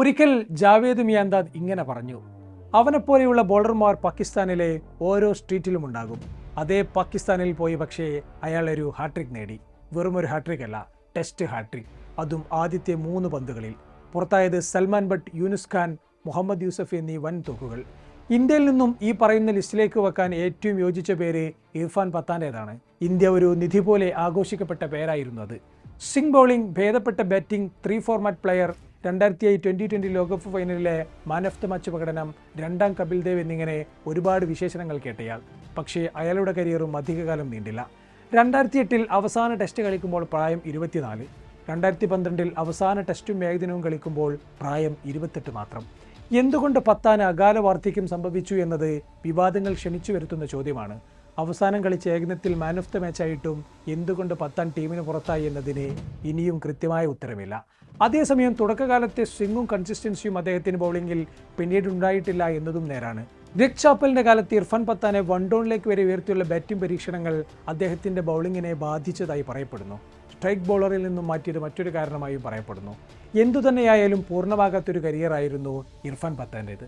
ഒരിക്കൽ ജാവേദ് മിയാന്താദ് ഇങ്ങനെ പറഞ്ഞു, അവനെപ്പോലെയുള്ള ബോളർമാർ പാകിസ്ഥാനിലെ ഓരോ സ്ട്രീറ്റിലും ഉണ്ടാകും. അതേ പാകിസ്ഥാനിൽ പോയി പക്ഷേ അയാൾ ഒരു ഹാട്രിക് നേടി. വെറും ഒരു ഹാട്രിക് അല്ല, ടെസ്റ്റ് ഹാട്രിക്. അതും ആദ്യത്തെ 3 പന്തുകളിൽ. പുറത്തായത് സൽമാൻ ബട്ട്, യൂനുസ് ഖാൻ, മുഹമ്മദ് യൂസഫ് എന്നീ വൻ തോക്കുകൾ. ഇന്ത്യയിൽ നിന്നും ഈ പറയുന്ന ലിസ്റ്റിലേക്ക് വെക്കാൻ ഏറ്റവും യോജിച്ച പേര് ഇർഫാൻ പത്താൻ്റേതാണ്. ഇന്ത്യ ഒരു നിധി പോലെ ആഘോഷിക്കപ്പെട്ട പേരായിരുന്നു അത്. സ്വിംഗ് ബൗളിംഗ്, ഭേദപ്പെട്ട ബാറ്റിംഗ്, 3 ഫോർമാറ്റ് പ്ലെയർ, 2007 T20 ലോകകപ്പ് ഫൈനലിലെ മാൻ ഓഫ് ദ മാച്ച് പ്രകടനം, 2ാം കപിൽ ദേവ് എന്നിങ്ങനെ ഒരുപാട് വിശേഷണങ്ങൾ കേട്ടയാൾ. പക്ഷേ അയാളുടെ കരിയറും അധികകാലം നീണ്ടില്ല. 2008 അവസാന ടെസ്റ്റ് കളിക്കുമ്പോൾ പ്രായം 24. 2012 അവസാന ടെസ്റ്റും ഏകദിനവും കളിക്കുമ്പോൾ പ്രായം 28 മാത്രം. എന്തുകൊണ്ട് പത്താന് അകാല വാർദ്ധക്യം സംഭവിച്ചു എന്നത് വിവാദങ്ങൾ ക്ഷണിച്ചു വരുത്തുന്ന ചോദ്യമാണ്. അവസാനം കളിച്ച ഏകദിനത്തിൽ മാൻ ഓഫ് ദ മാച്ചായിട്ടും എന്തുകൊണ്ട് പത്താൻ ടീമിന് പുറത്തായി എന്നതിന് ഇനിയും കൃത്യമായ ഉത്തരമില്ല. അതേസമയം തുടക്കകാലത്തെ സ്വിങ്ങും കൺസിസ്റ്റൻസിയും അദ്ദേഹത്തിന് ബൗളിങ്ങിൽ പിന്നീട് ഉണ്ടായിട്ടില്ല എന്നതും നേരാണ്. ഗ്രെഗ് ചാപ്പലിന്റെ കാലത്ത് ഇർഫാൻ പത്താനെ വൺ ഡൗണിലേക്ക് വരെ ഉയർത്തിയുള്ള ബാറ്റിംഗ് പരീക്ഷണങ്ങൾ അദ്ദേഹത്തിന്റെ ബൗളിങ്ങിനെ ബാധിച്ചതായി പറയപ്പെടുന്നു. സ്ട്രൈക്ക് ബൗളറിൽ നിന്നും മാറ്റിയത് മറ്റൊരു കാരണമായും പറയപ്പെടുന്നു. എന്തുതന്നെയായാലും പൂർണ്ണമാകാത്തൊരു കരിയറായിരുന്നു ഇർഫാൻ പത്താൻ്റേത്.